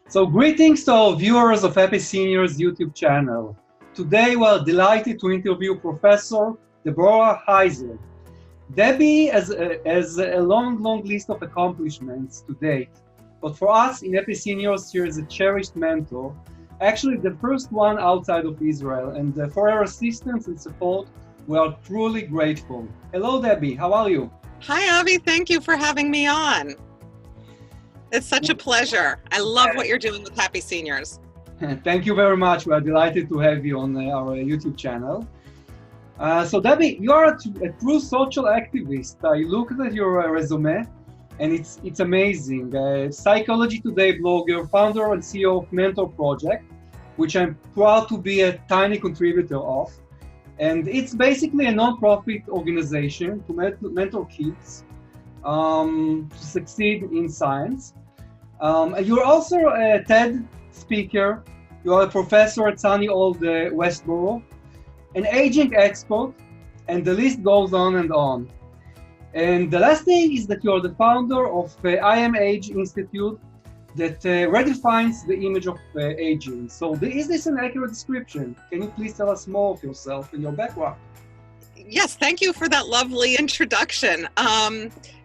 So greetings to our viewers of Happy Seniors YouTube channel. Today we are delighted to interview Professor Deborah Heiser. Debbie has a long list of accomplishments to date, but for us in Happy Seniors, she is a cherished mentor, actually the first one outside of Israel, and for her assistance and support, we are truly grateful. Hello Debbie, how are you? Hi Avi, thank you for having me on. It's such a pleasure. I love what you're doing with Happy Seniors. Thank you very much. We are delighted to have you on our YouTube channel. So Debbie, you are a true social activist. I looked at your resume and it's amazing. Psychology Today blogger, founder and CEO of Mentor Project, which I'm proud to be a tiny contributor of. And it's basically a non-profit organization to mentor kids to succeed in science. You're also a TED speaker. You are a professor at sunny old Westboro, an aging expert, and the list goes on and on. And the last thing is that you're the founder of IMH Institute that redefines the image of aging. So is this an accurate description? Can you please tell us more of yourself and your background? Yes, thank you for that lovely introduction.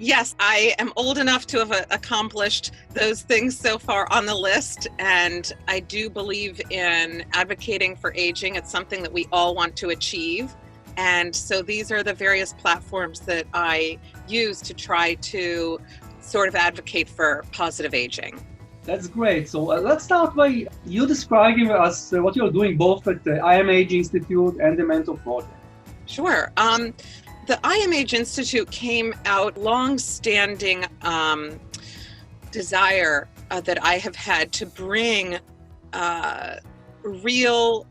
Yes, I am old enough to have accomplished those things so far on the list, and I do believe in advocating for aging. It's something that we all want to achieve, and so these are the various platforms that I use to try to sort of advocate for positive aging. That's great. So let's start by you describing us what you're doing both at the IMH Institute and the Mentor Project. Sure. The IMH Institute came out long-standing desire that I have had to bring real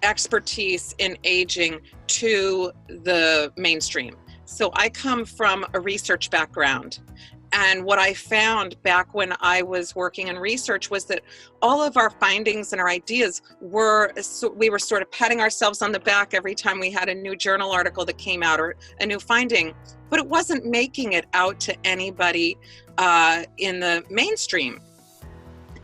expertise in aging to the mainstream. So I come from a research background. And what I found back when I was working in research was that all of our findings and our ideas we were sort of patting ourselves on the back every time we had a new journal article that came out or a new finding, but it wasn't making it out to anybody in the mainstream.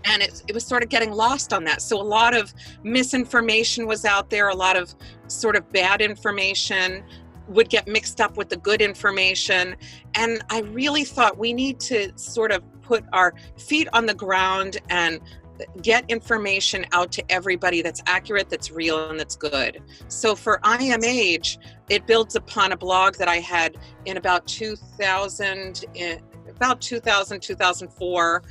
And it was sort of getting lost on that. So a lot of misinformation was out there, a lot of sort of bad information would get mixed up with the good information. And I really thought we need to sort of put our feet on the ground and get information out to everybody that's accurate, that's real, and that's good. So for IMH, it builds upon a blog that I had in about 2004,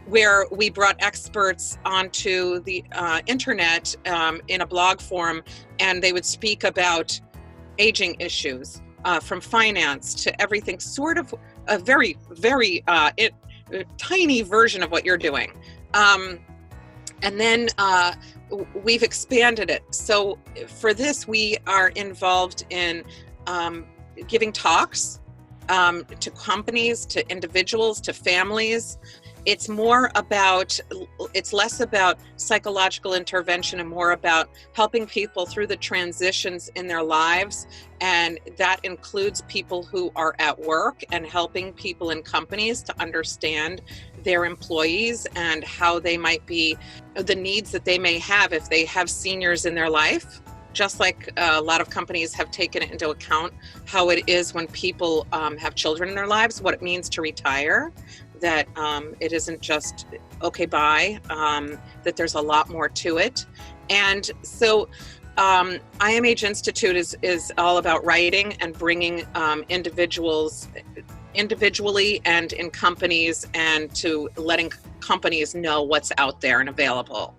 where we brought experts onto the internet in a blog form, and they would speak about aging issues, from finance to everything, sort of a very, very tiny version of what you're doing. And then we've expanded it. So for this, we are involved in giving talks to companies, to individuals, to families. It's less about psychological intervention and more about helping people through the transitions in their lives. And that includes people who are at work and helping people in companies to understand their employees and how they might be, the needs that they may have if they have seniors in their life. Just like a lot of companies have taken it into account, how it is when people have children in their lives, what it means to retire. That it isn't just, okay, bye, that there's a lot more to it. And so IMH Institute is all about writing and bringing individuals individually and in companies, and to letting companies know what's out there and available.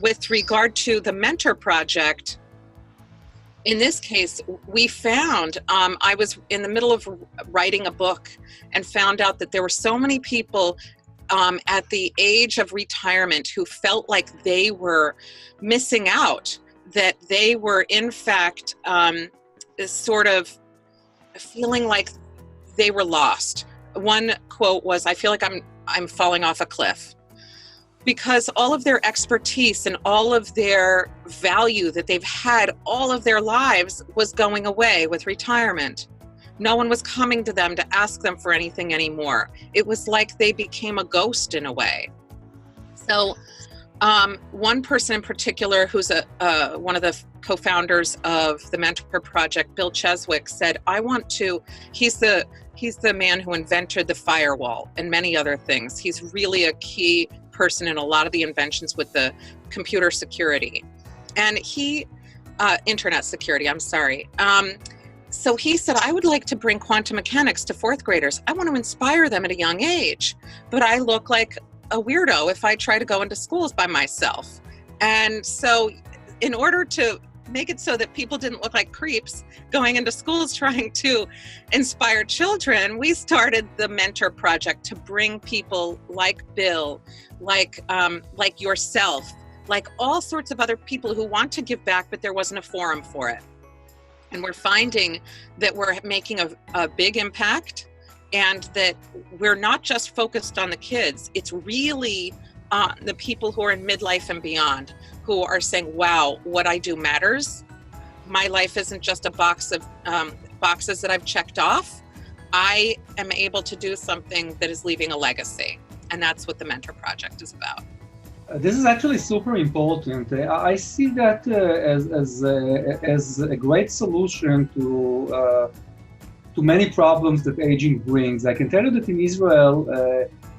With regard to the Mentor Project, in this case, we found, I was in the middle of writing a book and found out that there were so many people at the age of retirement who felt like they were missing out, that they were in fact sort of feeling like they were lost. One quote was, "I feel like I'm falling off a cliff." Because all of their expertise and all of their value that they've had all of their lives was going away with retirement. No one was coming to them to ask them for anything anymore. It was like they became a ghost in a way. So one person in particular, who's one of the co-founders of the Mentor Project, Bill Cheswick, said, he's the man who invented the firewall and many other things. He's really a key person in a lot of the inventions with the computer security and internet security, I'm sorry. So he said, I would like to bring quantum mechanics to fourth graders. I want to inspire them at a young age, but I look like a weirdo if I try to go into schools by myself. And so in order to make it so that people didn't look like creeps going into schools trying to inspire children, we started the Mentor Project to bring people like Bill, like yourself, like all sorts of other people who want to give back, but there wasn't a forum for it. And we're finding that we're making a big impact, and that we're not just focused on the kids. It's really the people who are in midlife and beyond, who are saying, wow, what I do matters. My life isn't just a box of boxes that I've checked off. I am able to do something that is leaving a legacy. And that's what the Mentor Project is about. This is actually super important. I see that as a great solution to many problems that aging brings. I can tell you that in Israel,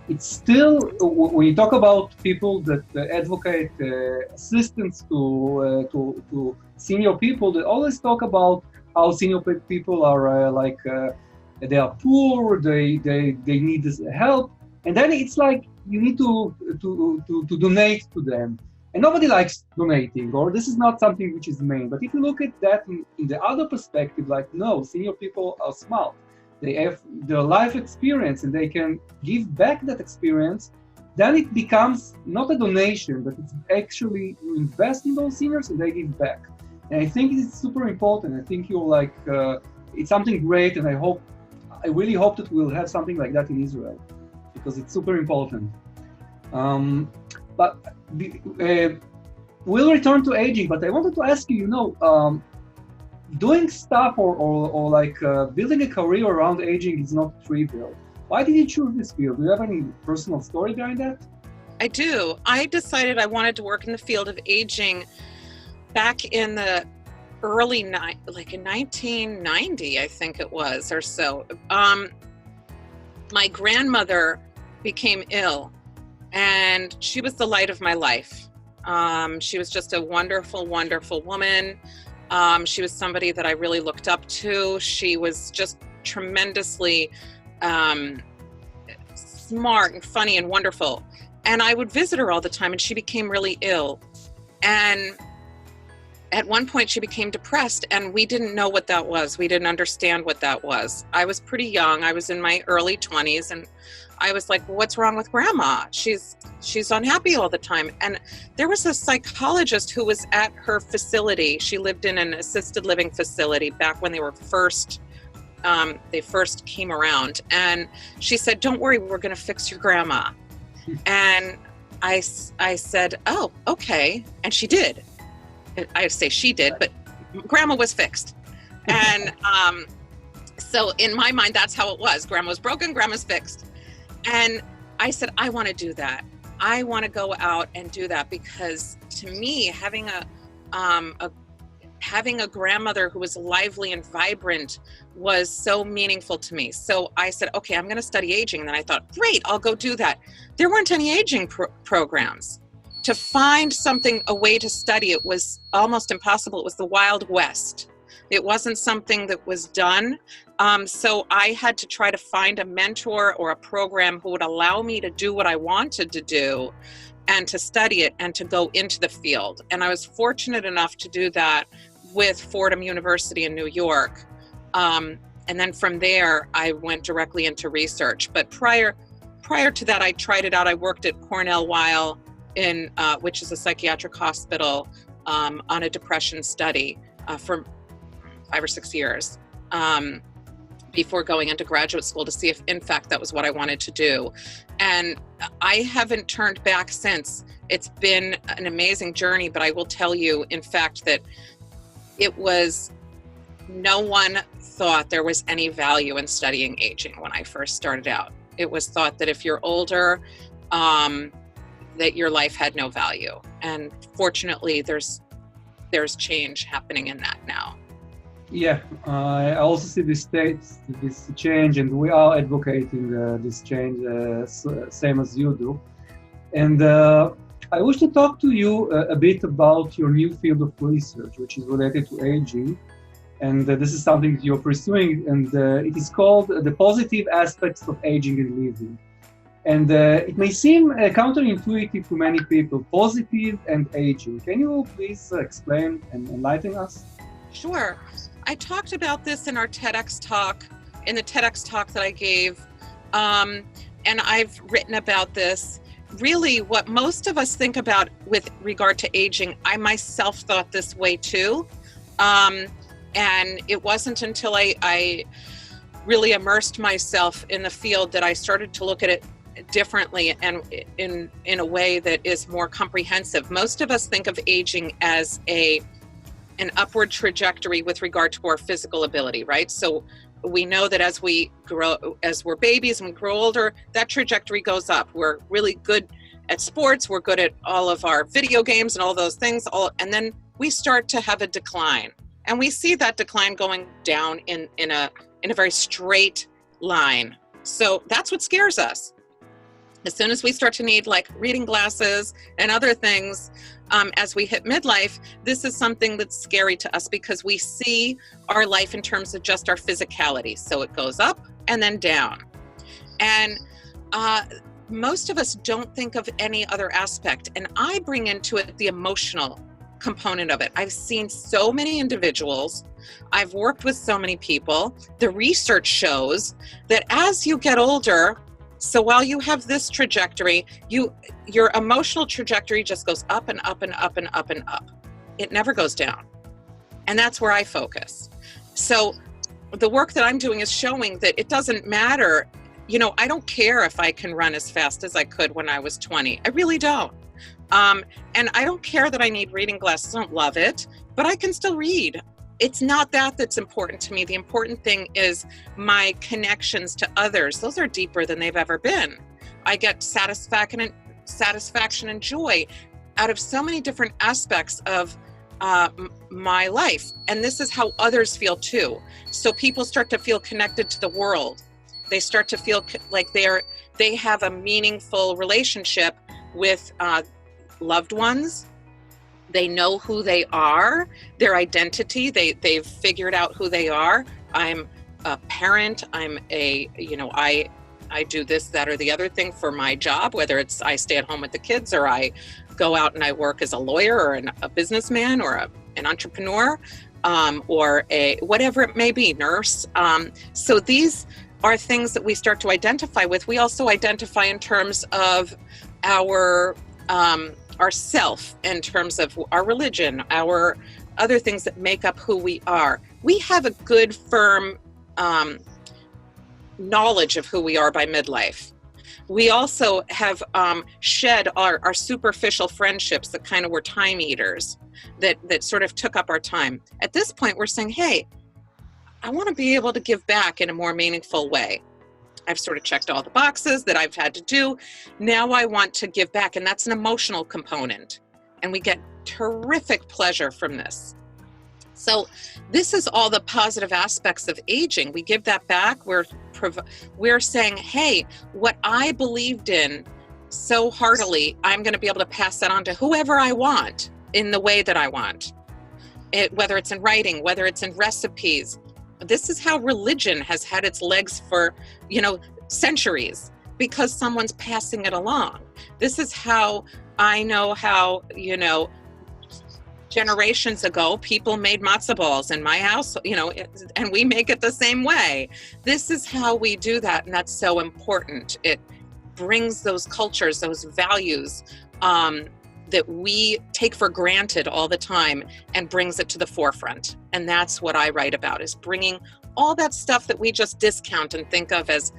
it's still, when you talk about people that advocate assistance to senior people, they always talk about how senior people are they are poor, they need this help, and then it's like you need to donate to them. And nobody likes donating, or this is not something which is main. But if you look at that in the other perspective, like, no, senior people are smart. They have their life experience and they can give back that experience. Then it becomes not a donation, but it's actually you invest in those seniors and they give back. And I think it's super important. I think you're like, it's something great, and I really hope that we'll have something like that in Israel, because it's super important. But we'll return to aging, but I wanted to ask you, doing stuff or like building a career around aging is not trivial. Why did you choose this field? Do you have any personal story behind that? I do. I decided I wanted to work in the field of aging back in the early, in 1990, I think it was, or so. My grandmother became ill, and she was the light of my life. She was just a wonderful, wonderful woman. She was somebody that I really looked up to. She was just tremendously smart and funny and wonderful. And I would visit her all the time, and she became really ill. And at one point she became depressed, and we didn't know what that was. We didn't understand what that was. I was pretty young. I was in my early 20s, and I was like, what's wrong with grandma? She's unhappy all the time. And there was a psychologist who was at her facility. She lived in an assisted living facility back when they first came around. And she said, don't worry, we're going to fix your grandma. And I said, oh, okay. And she did. I say she did, but grandma was fixed. And so in my mind, that's how it was. Grandma was broken, grandma's fixed. And I said, I want to do that. I want to go out and do that, because to me, having a grandmother who was lively and vibrant was so meaningful to me. So I said, okay, I'm going to study aging. And then I thought, great, I'll go do that. There weren't any aging programs. To find a way to study it was almost impossible. It was the Wild West. It wasn't something that was done. So I had to try to find a mentor or a program who would allow me to do what I wanted to do and to study it and to go into the field. And I was fortunate enough to do that with Fordham University in New York. And then from there, I went directly into research. But prior to that, I tried it out. I worked at Cornell Weill, which is a psychiatric hospital, on a depression study for 5 or 6 years before going into graduate school to see if, in fact, that was what I wanted to do. And I haven't turned back since. It's been an amazing journey, but I will tell you, in fact, that no one thought there was any value in studying aging when I first started out. It was thought that if you're older, that your life had no value. And fortunately, there's change happening in that now. Yeah, I also see this change, and we are advocating this change, same as you do. And I wish to talk to you a bit about your new field of research, which is related to aging. And this is something you're pursuing, and it is called the positive aspects of aging and living. And it may seem counterintuitive to many people, positive and aging. Can you please explain and enlighten us? Sure. I talked about this in our TEDx talk, in the TEDx talk that I gave, and I've written about this. Really, what most of us think about with regard to aging, I myself thought this way too. And it wasn't until I really immersed myself in the field that I started to look at it differently and in a way that is more comprehensive. Most of us think of aging as an upward trajectory with regard to our physical ability, right? So we know that as we're babies and we grow older, that trajectory goes up. We're really good at sports, we're good at all of our video games and all those things, and then we start to have a decline. And we see that decline going down in a very straight line. So that's what scares us. As soon as we start to need like reading glasses and other things, as we hit midlife, this is something that's scary to us because we see our life in terms of just our physicality. So it goes up and then down. And most of us don't think of any other aspect. And I bring into it the emotional component of it. I've seen so many individuals, I've worked with so many people. The research shows that as you get older, so while you have this trajectory, your emotional trajectory just goes up and up and up and up and up. It never goes down. And that's where I focus. So the work that I'm doing is showing that it doesn't matter. You know, I don't care if I can run as fast as I could when I was 20. I really don't. And I don't care that I need reading glasses. I don't love it, but I can still read. It's not that that's important to me. The important thing is my connections to others. Those are deeper than they've ever been. I get satisfaction and joy out of so many different aspects of my life. And this is how others feel too. So people start to feel connected to the world. They start to feel like they have a meaningful relationship with loved ones. They know who they are, their identity. They've figured out who they are. I'm a parent. I do this, that, or the other thing for my job, whether it's I stay at home with the kids or I go out and I work as a lawyer or a businessman or an entrepreneur or whatever it may be, nurse. So these are things that we start to identify with. We also identify in terms of our self, in terms of our religion, our other things that make up who we are. We have a good, firm knowledge of who we are by midlife. We also have shed our superficial friendships that kind of were time eaters, that sort of took up our time. At this point, we're saying, hey, I want to be able to give back in a more meaningful way. I've sort of checked all the boxes that I've had to do. Now I want to give back, and that's an emotional component. And we get terrific pleasure from this. So this is all the positive aspects of aging. We give that back. We're saying, hey, what I believed in so heartily, I'm going to be able to pass that on to whoever I want in the way that I want. Whether it's in writing, whether it's in recipes. This is how religion has had its legs for, centuries, because someone's passing it along. This is how I know how, generations ago, people made matzo balls in my house, and we make it the same way. This is how we do that, and that's so important. It brings those cultures, those values that we take for granted all the time and brings it to the forefront. And that's what I write about, is bringing all that stuff that we just discount and think of as,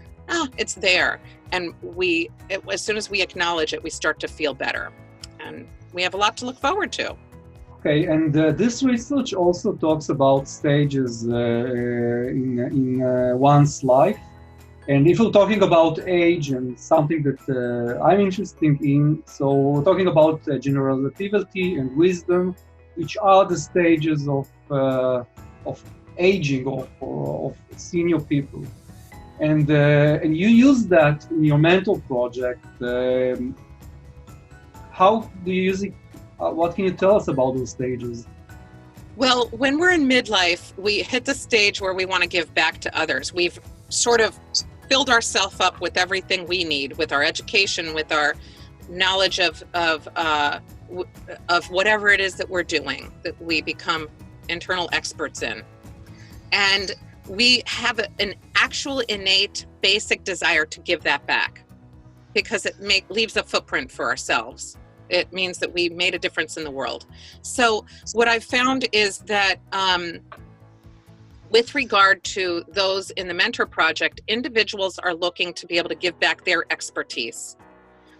it's there. And as soon as we acknowledge it, we start to feel better. And we have a lot to look forward to. Okay, and this research also talks about stages in one's life. And if we're talking about age and something that I'm interested in, so we're talking about general relativity and wisdom, which are the stages of aging of senior people. And you use that in your mentor project. How do you use it? What can you tell us about those stages? Well, when we're in midlife, we hit the stage where we want to give back to others. We've sort of filled ourselves up with everything we need, with our education, with our knowledge of whatever it is that we're doing, that we become internal experts in. And we have an actual innate basic desire to give that back because it leaves a footprint for ourselves. It means that we made a difference in the world. So what I've found is that with regard to those in the mentor project, individuals are looking to be able to give back their expertise.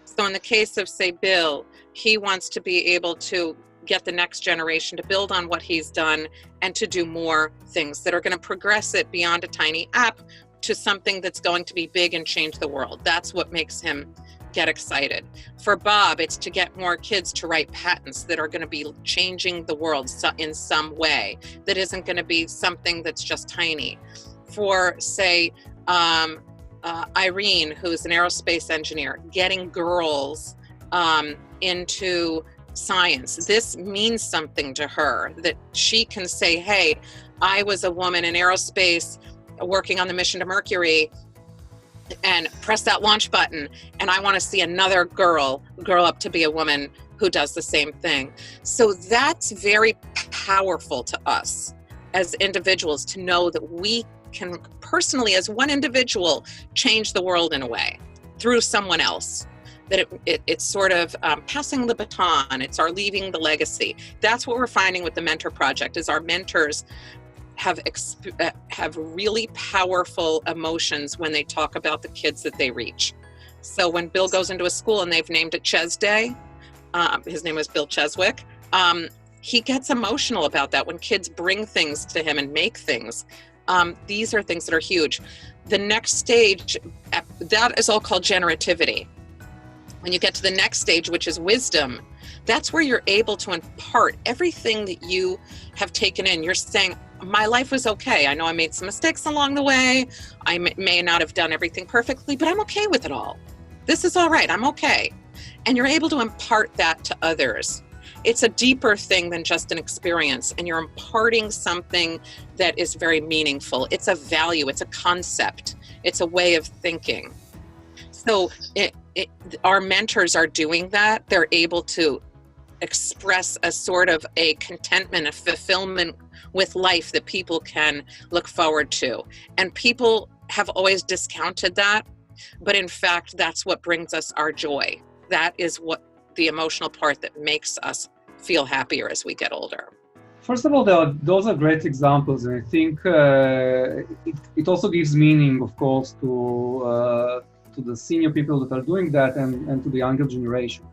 So in the case of, say, Bill, he wants to be able to get the next generation to build on what he's done and to do more things that are going to progress it beyond a tiny app to something that's going to be big and change the world. That's what makes him get excited. For Bob, it's to get more kids to write patents that are going to be changing the world in some way, that isn't going to be something that's just tiny. For, say, Irene, who's an aerospace engineer, getting girls into science. This means something to her, that she can say, hey, I was a woman in aerospace working on the mission to Mercury and press that launch button, and I want to see another girl grow up to be a woman who does the same thing. So that's very powerful to us as individuals, to know that we can personally, as one individual, change the world in a way through someone else. That it's sort of passing the baton, it's our leaving the legacy. That's what we're finding with the mentor project, is our mentors have really powerful emotions when they talk about the kids that they reach. So when Bill goes into a school and they've named it Ches Day, his name is Bill Cheswick, he gets emotional about that when kids bring things to him and make things. These are things that are huge. The next stage, that is all called generativity. When you get to the next stage, which is wisdom, that's where you're able to impart everything that you have taken in. You're saying, my life was okay. I know I made some mistakes along the way. I may not have done everything perfectly, but I'm okay with it all. This is all right. I'm okay. And you're able to impart that to others. It's a deeper thing than just an experience, and you're imparting something that is very meaningful. It's a value. It's a concept. It's a way of thinking. So our mentors are doing that. They're able to express a sort of a contentment, a fulfillment with life that people can look forward to. And people have always discounted that, but in fact, that's what brings us our joy. That is what the emotional part that makes us feel happier as we get older. First of all, those are great examples, and I think it also gives meaning, of course, to the senior people that are doing that and to the younger generation.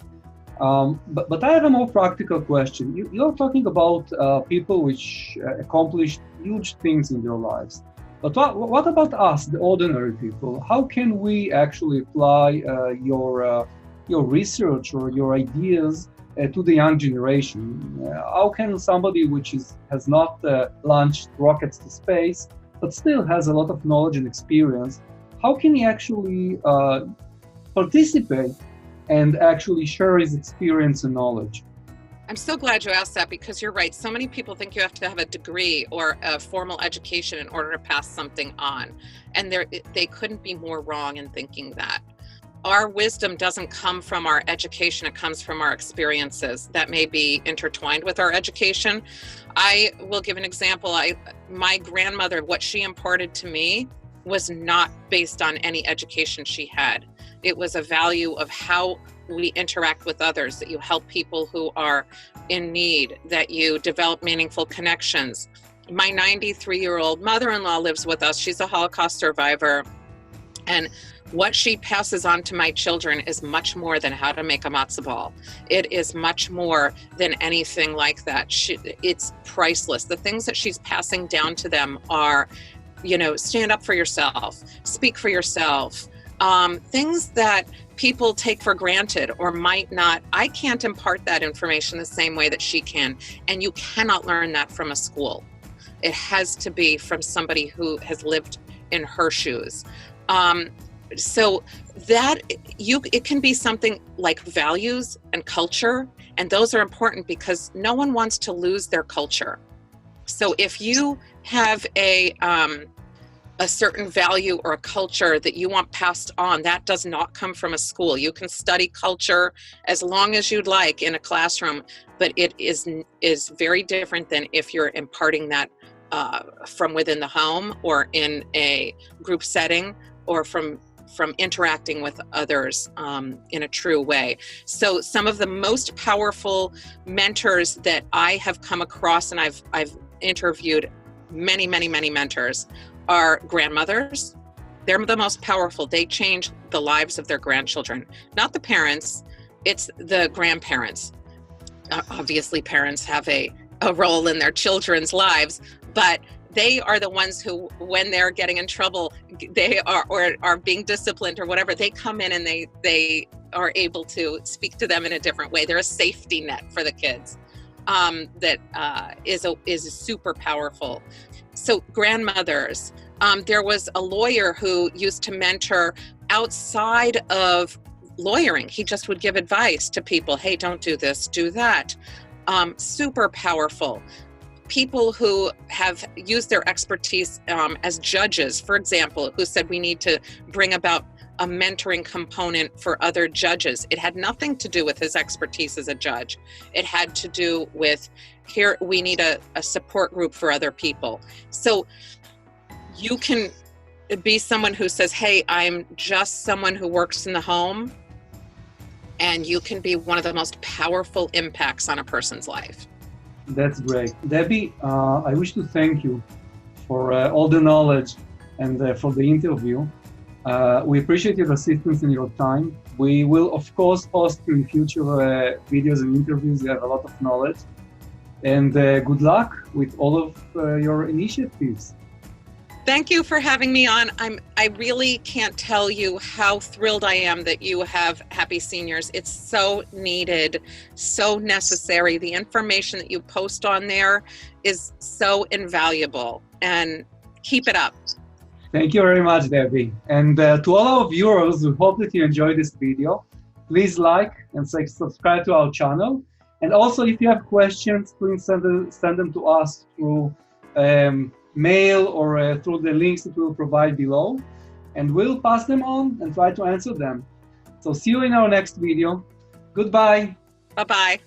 But I have a more practical question. You're talking about people which accomplished huge things in their lives. But what about us, the ordinary people? How can we actually apply your research or your ideas to the young generation? How can somebody which has not launched rockets to space, but still has a lot of knowledge and experience, how can he actually participate and actually share his experience and knowledge? I'm so glad you asked that, because you're right. So many people think you have to have a degree or a formal education in order to pass something on. And they couldn't be more wrong in thinking that. Our wisdom doesn't come from our education, it comes from our experiences that may be intertwined with our education. I will give an example. My grandmother, what she imparted to me was not based on any education she had. It was a value of how we interact with others, that you help people who are in need, that you develop meaningful connections. My 93-year-old mother-in-law lives with us. She's a Holocaust survivor. And what she passes on to my children is much more than how to make a matzo ball. It is much more than anything like that. It's priceless. The things that she's passing down to them are you know, stand up for yourself, speak for yourself, things that people take for granted or might not. I can't impart that information the same way that she can, and you cannot learn that from a school. It has to be from somebody who has lived in her shoes. So that it can be something like values and culture, and those are important because no one wants to lose their culture. So if you have a certain value or a culture that you want passed on, that does not come from a school. You can study culture as long as you'd like in a classroom, but it is very different than if you're imparting that from within the home or in a group setting or from interacting with others in a true way. So some of the most powerful mentors that I have come across, and I've interviewed many mentors, are grandmothers. They're the most powerful. They change the lives of their grandchildren, not the parents, it's the grandparents. Obviously parents have a role in their children's lives, but they are the ones who, when they're getting in trouble, they are being disciplined or whatever, they come in and they are able to speak to them in a different way. They're a safety net for the kids that is super powerful. So grandmothers, there was a lawyer who used to mentor outside of lawyering. He just would give advice to people. Hey, don't do this, do that. Super powerful. People who have used their expertise as judges, for example, who said we need to bring about a mentoring component for other judges. It had nothing to do with his expertise as a judge. It had to do with, here, we need a support group for other people. So you can be someone who says, hey, I'm just someone who works in the home, and you can be one of the most powerful impacts on a person's life. That's great. Debbie, I wish to thank you for all the knowledge and for the interview. We appreciate your assistance and your time. We will, of course, host you in future videos and interviews. You have a lot of knowledge. And good luck with all of your initiatives. Thank you for having me on. I really can't tell you how thrilled I am that you have Happy Seniors. It's so needed, so necessary. The information that you post on there is so invaluable, and keep it up. Thank you very much, Debbie. And to all our viewers, we hope that you enjoyed this video. Please like and subscribe to our channel. And also, if you have questions, please send them to us through mail or through the links that we'll provide below, and we'll pass them on and try to answer them. So see you in our next video. Goodbye. Bye-bye.